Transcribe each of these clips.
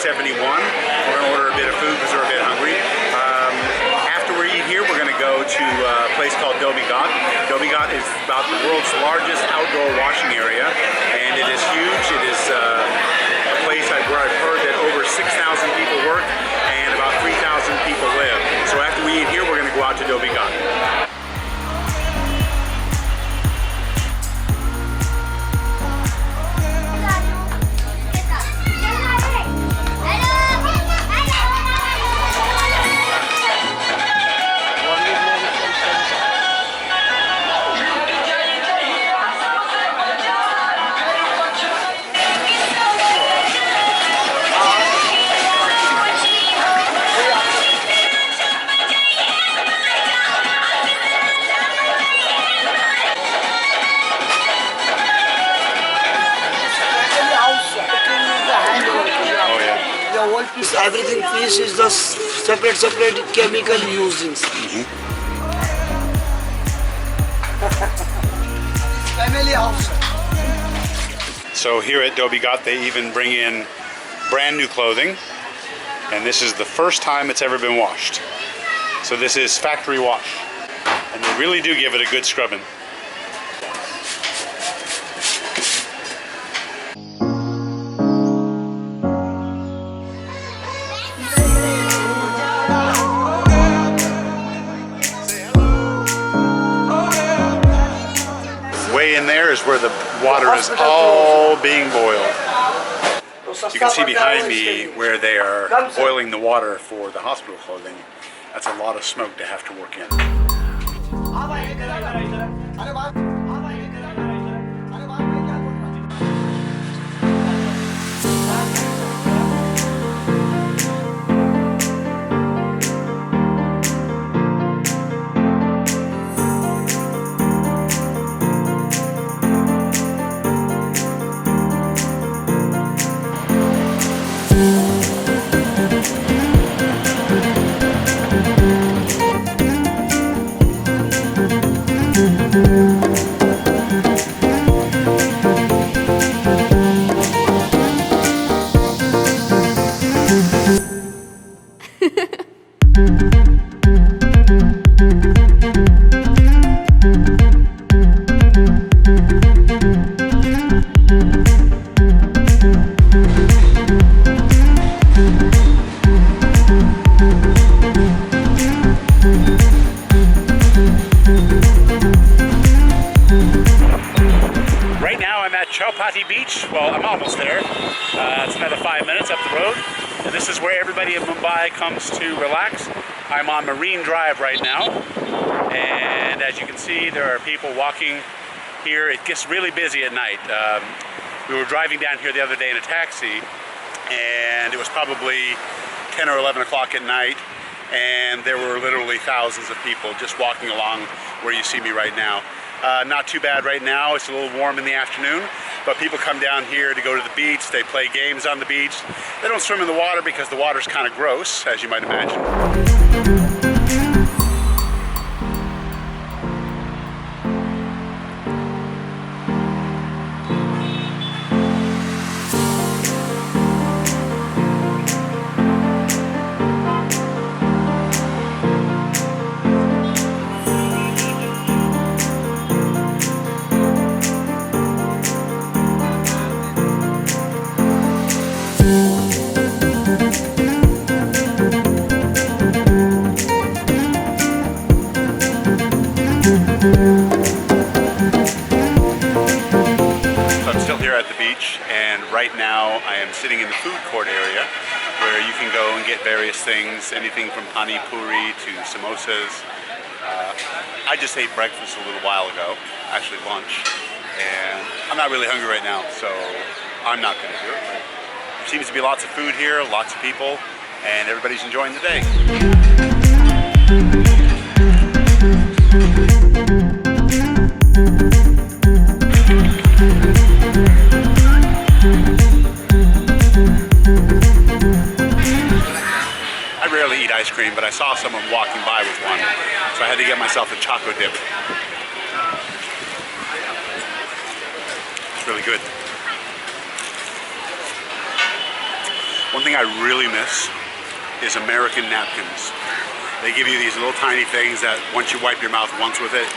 $6.71. We're gonna order a bit of food because we're a bit hungry. After we eat here, we're gonna go to a place called Dhobi Ghat. Dhobi Ghat is about the world's largest outdoor washing area, and it is huge. It is a place where I've heard that over 6,000 people work and about 3,000 people live. So after we eat here, we're gonna go out to Dhobi Ghat. Everything fish is the separate chemical using. Family house. So here at Dhobi Ghat, they even bring in brand new clothing, and this is the first time it's ever been washed. So this is factory wash, and they really do give it a good scrubbing. Way in there is where the water is all being boiled. You can see behind me where they are boiling the water for the hospital clothing. That's a lot of smoke to have to work in. Chowpatty Beach. Well, I'm almost there. It's another 5 minutes up the road. And this is where everybody in Mumbai comes to relax. I'm on Marine Drive right now. And as you can see, there are people walking here. It gets really busy at night. We were driving down here the other day in a taxi, and it was probably 10 or 11 o'clock at night. And there were literally thousands of people just walking along where you see me right now. Not too bad right now. It's a little warm in the afternoon, but people come down here to go to the beach. They play games on the beach. They don't swim in the water because the water's kind of gross, as you might imagine. Right now I am sitting in the food court area where you can go and get various things, anything from pani puri to samosas. I just ate breakfast a little while ago, actually lunch, and I'm not really hungry right now, so I'm not going to do it. There seems to be lots of food here, lots of people, and everybody's enjoying the day. Ice cream, but I saw someone walking by with one, so I had to get myself a choco dip. It's really good. One thing I really miss is American napkins. They give you these little tiny things that once you wipe your mouth once with it,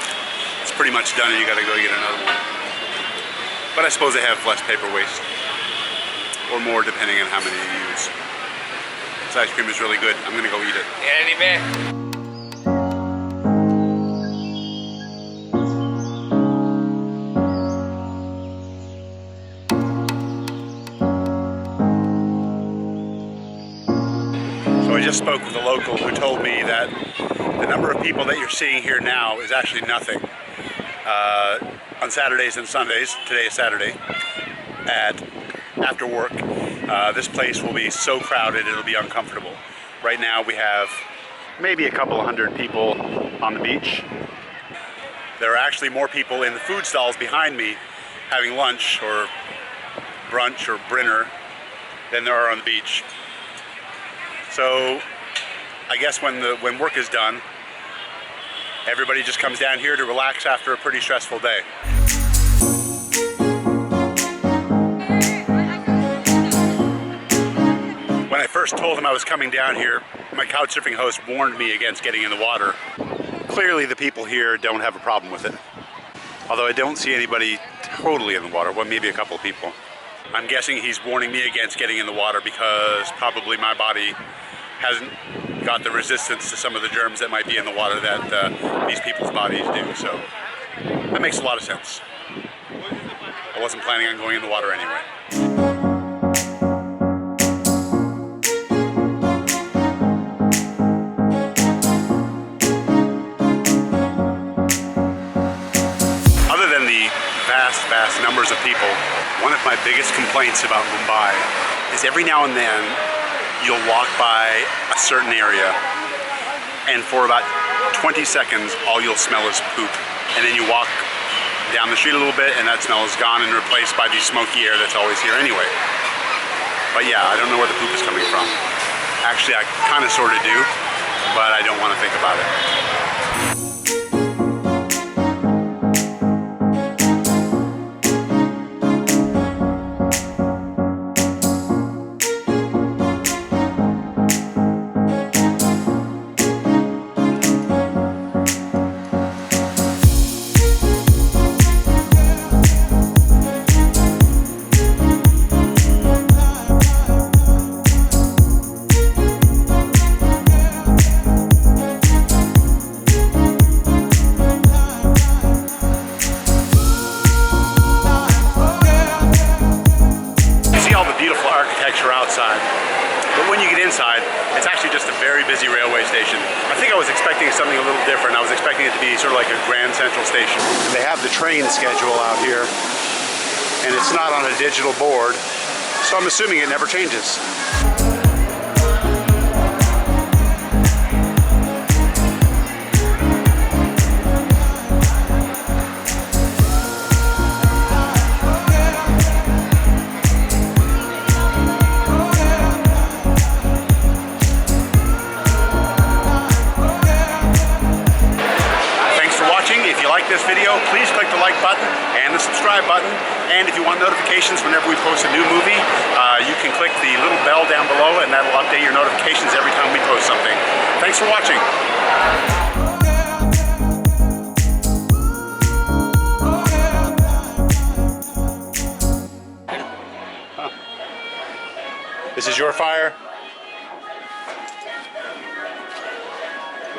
it's pretty much done and you gotta go get another one. But I suppose they have less paper waste, or more depending on how many you use. This ice cream is really good. I'm gonna go eat it. So I just spoke with a local who told me that the number of people that you're seeing here now is actually nothing. On Saturdays and Sundays, today is Saturday, after work, this place will be so crowded it'll be uncomfortable. Right now we have maybe a couple hundred people on the beach. There are actually more people in the food stalls behind me having lunch or brunch or dinner than there are on the beach. So I guess when work is done, everybody just comes down here to relax after a pretty stressful day. When I first told him I was coming down here, my couchsurfing host warned me against getting in the water. Clearly the people here don't have a problem with it. Although I don't see anybody totally in the water, well, maybe a couple of people. I'm guessing he's warning me against getting in the water because probably my body hasn't got the resistance to some of the germs that might be in the water that these people's bodies do. So that makes a lot of sense. I wasn't planning on going in the water anyway. Other than the vast numbers of people, one of my biggest complaints about Mumbai is every now and then you'll walk by a certain area and for about 20 seconds all you'll smell is poop, and then you walk down the street a little bit and that smell is gone and replaced by the smoky air that's always here anyway. But yeah, I don't know where the poop is coming from. Actually, I kind of sort of do, but I don't want to think about it. Outside, but when you get inside, it's actually just a very busy railway station. I think I was expecting something a little different. I was expecting it to be sort of like a Grand Central station. They have the train schedule out here, and it's not on a digital board, so I'm assuming it never changes. This video, please click the like button and the subscribe button, and if you want notifications whenever we post a new movie, you can click the little bell down below and that'll update your notifications every time we post something. Thanks for watching. This is your fire?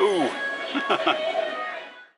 Ooh.